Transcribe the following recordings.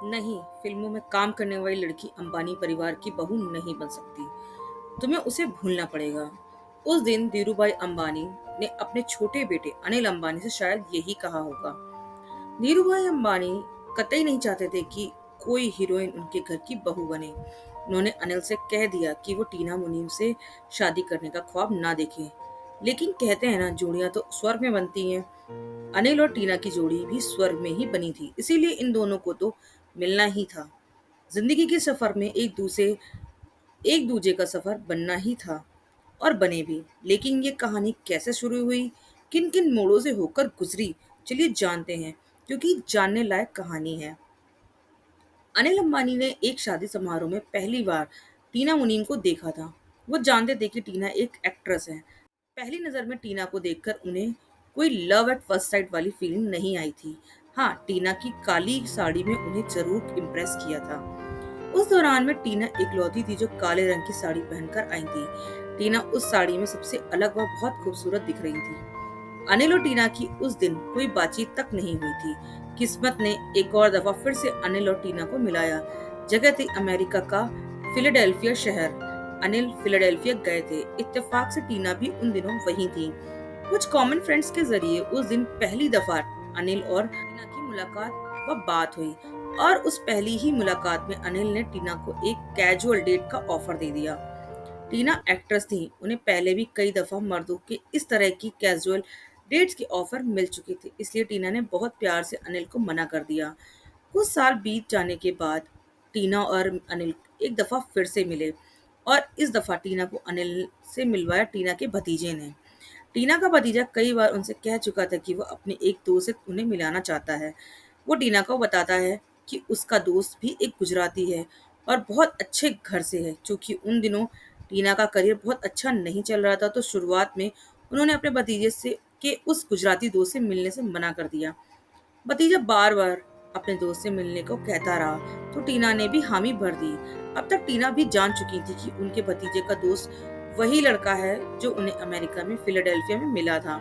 नहीं, फिल्मों में काम करने वाली लड़की अंबानी परिवार की बहू नहीं बन सकती। तुम्हें उसे भूलना पड़ेगा। उस दिन धीरूभाई अंबानी ने अपने छोटे बेटे अनिल अंबानी से शायद यही कहा होगा। धीरूभाई अंबानी कतई नहीं चाहते थे कि कोई हीरोइन उनके घर की बहू बने। उन्होंने अनिल से कह दिया कि वो टीना मुनीम से शादी करने का ख्वाब ना देखे। लेकिन कहते हैं ना, जोड़ियां तो स्वर्ग में बनती हैं। अनिल और टीना की जोड़ी भी स्वर्ग में ही बनी थी, इसीलिए इन दोनों को तो मिलना ही था। जिंदगी के सफर में एक दूजे का सफर बनना ही था, और बने भी। लेकिन ये कहानी कैसे शुरू हुई, किन किन मोड़ों से होकर गुजरी, चलिए जानते हैं, क्योंकि जानने लायक कहानी है। अनिल अंबानी ने एक शादी समारोह में पहली बार टीना मुनीम को देखा था। वो जानते थे कि टीना एक एक्ट्रेस है। पहली नज़र में टीना को देखकर उन्हें कोई लव एट फर्स्ट साइट वाली फीलिंग नहीं आई थी। हाँ, टीना की काली साड़ी में उन्हें जरूर इम्प्रेस किया था। उस दौरान में टीना इकलौती थी जो काले रंग की साड़ी पहनकर आई थी। टीना उस साड़ी में सबसे अलग व बहुत खूबसूरत दिख रही थी। अनिल और टीना की उस दिन कोई बातचीत तक नहीं हुई थी। किस्मत ने एक और दफा फिर से अनिल और टीना को मिलाया। जगह थी अमेरिका का फिलाडेल्फिया शहर। अनिल फिलाडेल्फिया गए थे। इत्तेफाक से टीना भी उन दिनों वहीं थी। कुछ कॉमन फ्रेंड्स के जरिए उस दिन पहली दफा अनिल और टीना की मुलाकात व बात हुई, और उस पहली ही मुलाकात में अनिल ने टीना को एक कैजुअल डेट का ऑफर दे दिया। टीना एक्ट्रेस थी, उन्हें पहले भी कई दफा मर्दों के इस तरह की कैजुअल डेट्स के ऑफर मिल चुके थे, इसलिए टीना ने बहुत प्यार से अनिल को मना कर दिया। कुछ साल बीत जाने के बाद टीना और अनिल एक दफा फिर से मिले, और इस दफा टीना को अनिल से मिलवाया टीना के भतीजे ने। टीना का भतीजा कई बार उनसे कह चुका था कि वो अपने एक दोस्त से उन्हें मिलाना चाहता है। वो टीना को बताता है कि उसका दोस्त भी एक गुजराती है और बहुत अच्छे घर से है। क्योंकि उन दिनों टीना का करियर बहुत अच्छा नहीं चल रहा था, तो शुरुआत में उन्होंने अपने भतीजे से के उस गुजराती दोस्त से मिलने से मना कर दिया। भतीजा बार बार अपने दोस्त से मिलने को कहता रहा, तो टीना ने भी हामी भर दी। अब तक टीना भी जान चुकी थी कि उनके भतीजे का दोस्त वही लड़का है जो उन्हें अमेरिका में फिलाडेल्फिया में मिला था,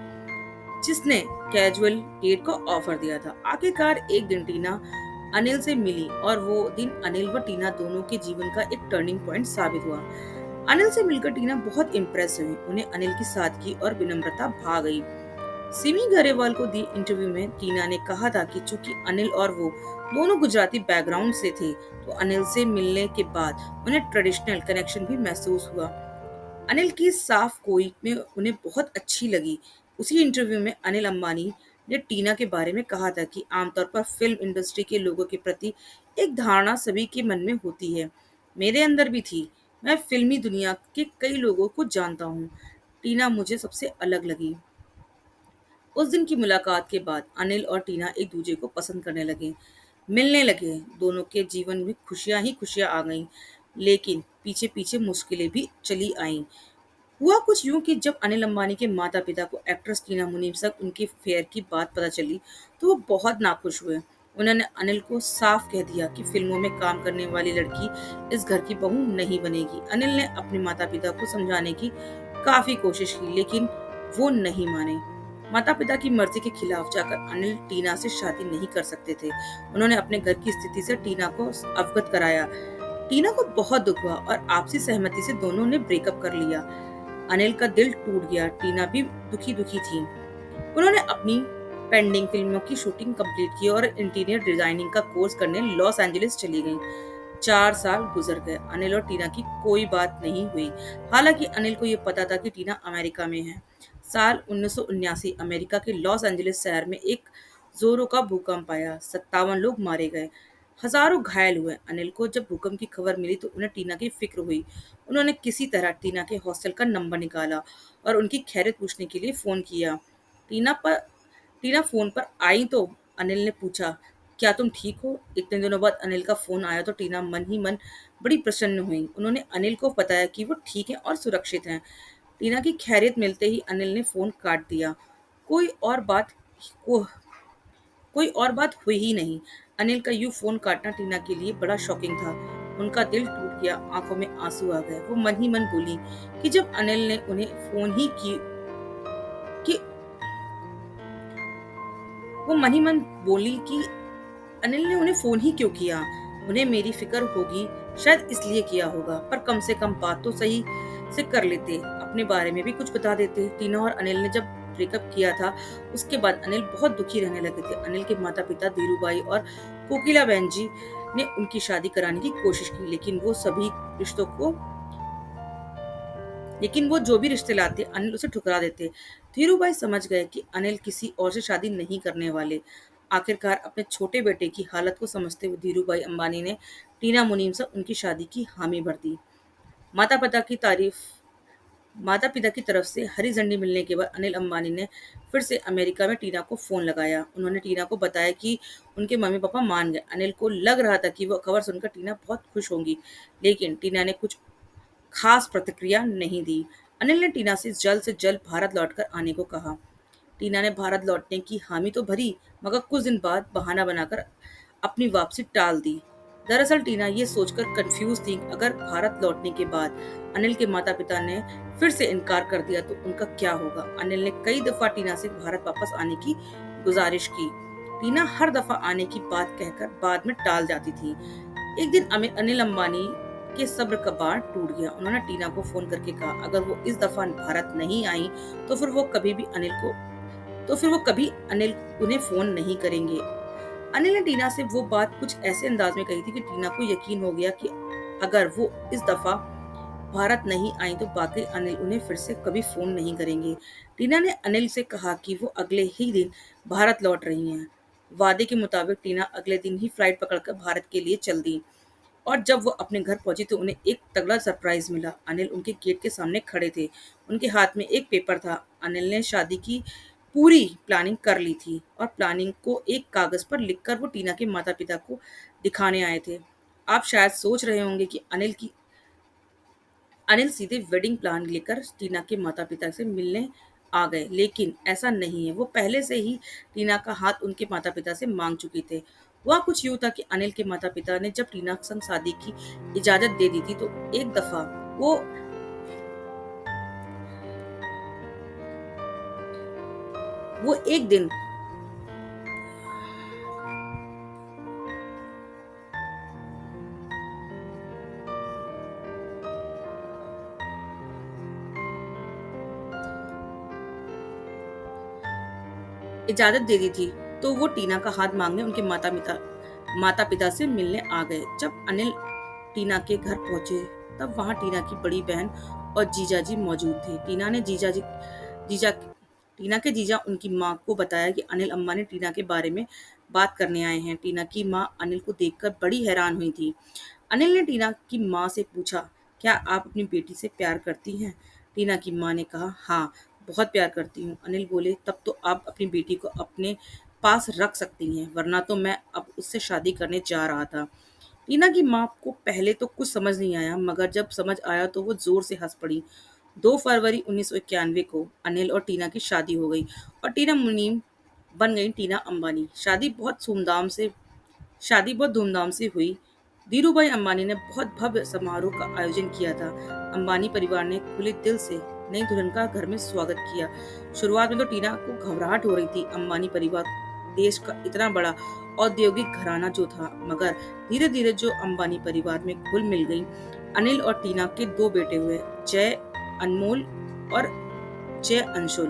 जिसने कैजुअल डेट का ऑफर दिया था। आखिरकार एक दिन टीना अनिल से मिली, और वो दिन अनिल व टीना दोनों के जीवन का एक टर्निंग पॉइंट साबित हुआ। अनिल से मिलकर टीना बहुत इम्प्रेस हुई। उन्हें अनिल की सादगी और विनम्रता भा गई। सिमी गरेवाल को दी इंटरव्यू में टीना ने कहा था कि चूंकि अनिल और वो दोनों गुजराती बैकग्राउंड से थे, तो अनिल से मिलने के बाद उन्हें ट्रेडिशनल कनेक्शन भी महसूस हुआ। अनिल की साफ गोई में उन्हें बहुत अच्छी लगी। उसी इंटरव्यू में अनिल अंबानी ने टीना के बारे में कहा था कि आमतौर पर फिल्म इंडस्ट्री के लोगों के प्रति एक धारणा सभी के मन में होती है। मेरे अंदर भी थी। मैं फिल्मी दुनिया के कई लोगों को जानता हूँ, टीना मुझे सबसे अलग लगी। उस दिन की मुलाकात के बाद अनिल और टीना एक दूसरे को पसंद करने लगे, मिलने लगे। दोनों के जीवन में खुशियां ही खुशियां आ गईं, लेकिन पीछे पीछे मुश्किलें भी चली आईं। हुआ कुछ यूं कि जब अनिल अंबानी के माता पिता को एक्ट्रेस टीना मुनीम से उनके फेयर की बात पता चली, तो वो बहुत नाखुश हुए। उन्होंने अनिल को साफ कह दिया कि फिल्मों में काम करने वाली लड़की इस घर की बहू नहीं बनेगी। अनिल ने अपने माता पिता को समझाने की काफी कोशिश की, लेकिन वो नहीं माने। माता पिता की मर्जी के खिलाफ जाकर अनिल टीना से शादी नहीं कर सकते थे। उन्होंने अपने घर की स्थिति से टीना को अवगत कराया। टीना को बहुत दुख हुआ, और आपसी सहमति से दोनों ने ब्रेकअप कर लिया। अनिल का दिल टूट गया। टीना भी दुखी दुखी थी। उन्होंने अपनी पेंडिंग फिल्मों की शूटिंग कंप्लीट की और इंटीरियर डिजाइनिंग का कोर्स करने लॉस एंजलिस चली गईं। 4 साल गुजर गए। अनिल और टीना की कोई बात नहीं हुई। हालांकि अनिल को ये पता था कि टीना अमेरिका में है। साल 1979 अमेरिका के लॉस एंजलिस शहर में एक जोरों का भूकंप आया। 57 लोग मारे गए, हजारों घायल हुए। अनिल को जब भूकंप की खबर मिली तो उन्हें टीना की फिक्र हुई। उन्होंने किसी तरह टीना के हॉस्टल का नंबर निकाला और उनकी खैरियत पूछने के लिए फोन किया। टीना पर टीना फोन पर आई तो अनिल ने पूछा, क्या तुम ठीक हो? इतने दिनों बाद अनिल का फोन आया तो टीना मन ही मन बड़ी प्रसन्न हुई। उन्होंने अनिल को बताया कि वो ठीक है और सुरक्षित हैं। टीना की खैरियत मिलते ही अनिल ने फोन काट दिया। कोई और बात को कोई और बात हुई ही नहीं। अनिल का यूं फोन काटना टीना के लिए बड़ा शॉकिंग था। उनका दिल टूट गया, आंखों में आंसू आ गए। वो मन ही मन बोली कि जब अनिल ने उन्हें फोन ही की कि वो मन ही मन बोली कि अनिल ने उन्हें फोन ही क्यों किया? उन्हें मेरी फिक्र होगी, शायद इसलिए किया होगा, पर कम से कम बात तो सही से कर लेते, अपने बारे में भी कुछ बता देते। टीना और अनिल ने जब ब्रेकअप किया था, उसके बाद अनिल बहुत दुखी रहने लगे थे। अनिल के माता पिता धीरूभाई और कोकिला बहन जी ने उनकी शादी कराने की कोशिश की, रिश्तों को लेकिन वो जो भी रिश्ते लाते अनिल उसे ठुकरा देते। धीरूभाई समझ गए कि अनिल किसी और से शादी नहीं करने वाले। आखिरकार अपने छोटे बेटे की हालत को समझते हुए धीरूभाई अंबानी ने टीना मुनीम से उनकी शादी की हामी भर दी। माता पिता की तारीफ माता पिता की तरफ से हरी झंडी मिलने के बाद अनिल अंबानी ने फिर से अमेरिका में टीना को फोन लगाया। उन्होंने टीना को बताया कि उनके मम्मी पापा मान गए। अनिल को लग रहा था कि वो खबर सुनकर टीना बहुत खुश होंगी, लेकिन टीना ने कुछ खास प्रतिक्रिया नहीं दी। अनिल ने टीना से जल्द भारत लौटकर आने को कहा। टीना ने भारत लौटने की हामी तो भरी, मगर कुछ दिन बाद बहाना बनाकर अपनी वापसी टाल दी। दरअसल टीना ये सोचकर कंफ्यूज थी, अगर भारत लौटने के बाद अनिल के माता पिता ने फिर से इनकार कर दिया तो उनका क्या होगा। अनिल ने कई दफा टीना से भारत वापस आने की गुजारिश की। टीना हर दफा आने की बात कहकर बाद में टाल जाती थी। एक दिन अनिल अंबानी के सब्र का बांध टूट गया। उन्होंने टीना को फोन करके कहा, अगर वो इस दफा भारत नहीं आई तो फिर वो कभी अनिल उन्हें फोन नहीं करेंगे। अनिल ने टीना से वो बात कुछ ऐसे अंदाज में कही थी कि टीना को यकीन हो गया कि अगर वो इस दफा भारत नहीं आई तो बाकी अनिल उन्हें फिर से कभी फोन नहीं करेंगे। टीना ने अनिल से कहा कि वो अगले ही दिन भारत लौट रही हैं। वादे के मुताबिक टीना अगले दिन ही फ्लाइट पकड़कर भारत के लिए चल दी, और जब वो अपने घर पहुंची तो उन्हें एक तगड़ा सरप्राइज मिला। अनिल उनके गेट के सामने खड़े थे। उनके हाथ में एक पेपर था। अनिल ने शादी की पूरी प्लानिंग कर ली थी और प्लानिंग को एक कागज पर लिखकर वो टीना के माता पिता को दिखाने आए थे। आप शायद सोच रहे होंगे कि अनिल सीधे वेडिंग प्लान लेकर टीना के माता पिता से मिलने आ गए, लेकिन ऐसा नहीं है। वो पहले से ही टीना का हाथ उनके माता पिता से मांग चुके थे। वह कुछ यूं था कि अनिल के माता पिता ने जब टीना संग शादी की इजाजत दे दी थी तो एक दफा वो वो एक दिन इजाजत दे दी थी, तो वो टीना का हाथ मांगने उनके माता पिता से मिलने आ गए। जब अनिल टीना के घर पहुंचे तब वहां टीना की बड़ी बहन और जीजाजी मौजूद थे। जीजा टीना के जीजा उनकी माँ को बताया कि अनिल अम्मा ने टीना के बारे में बात करने आए हैं। टीना की माँ अनिल को देखकर बड़ी हैरान हुई थी। अनिल ने टीना की माँ से पूछा, क्या आप अपनी बेटी से प्यार करती हैं? टीना की माँ ने कहा, हाँ, बहुत प्यार करती हूँ। अनिल बोले, तब तो आप अपनी बेटी को अपने पास रख सकती हैं, वरना तो मैं अब उससे शादी करने जा रहा था। टीना की माँ को पहले तो कुछ समझ नहीं आया, मगर जब समझ आया तो वो जोर से हंस पड़ी। 2 फरवरी 1991 को अनिल और टीना की शादी हो गई और टीना मुनीम बन गई टीना अंबानी। शादी बहुत धूमधाम से हुई। धीरूभाई अंबानी ने बहुत भव्य समारोह का आयोजन किया था। अंबानी परिवार ने खुले दिल से नई दुल्हन का घर में स्वागत किया। शुरुआत में तो टीना को घबराहट हो रही थी। अंबानी परिवार देश का इतना बड़ा औद्योगिक घराना जो था, मगर धीरे धीरे जो अंबानी परिवार में घुल मिल गई। अनिल और टीना के 2 बेटे हुए, जय अनमोल और जय अंशुल।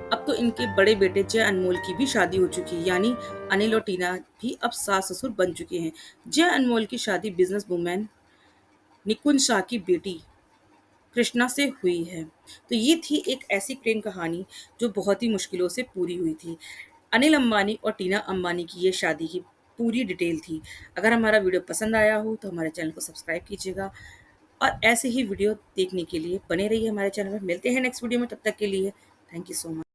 अब तो इनके बड़े बेटे जय अनमोल की भी शादी हो चुकी है, यानी अनिल और टीना भी अब सास ससुर बन चुके हैं। जय अनमोल की शादी बिजनेस वुमेन निकुंज शाह की बेटी कृष्णा से हुई है। तो ये थी एक ऐसी प्रेम कहानी जो बहुत ही मुश्किलों से पूरी हुई थी। अनिल अंबानी और टीना अंबानी की ये शादी की पूरी डिटेल थी। अगर हमारा वीडियो पसंद आया हो तो हमारे चैनल को सब्सक्राइब कीजिएगा और ऐसे ही वीडियो देखने के लिए बने रहिए हमारे चैनल में। मिलते हैं नेक्स्ट वीडियो में, तब तक के लिए थैंक यू सो मच।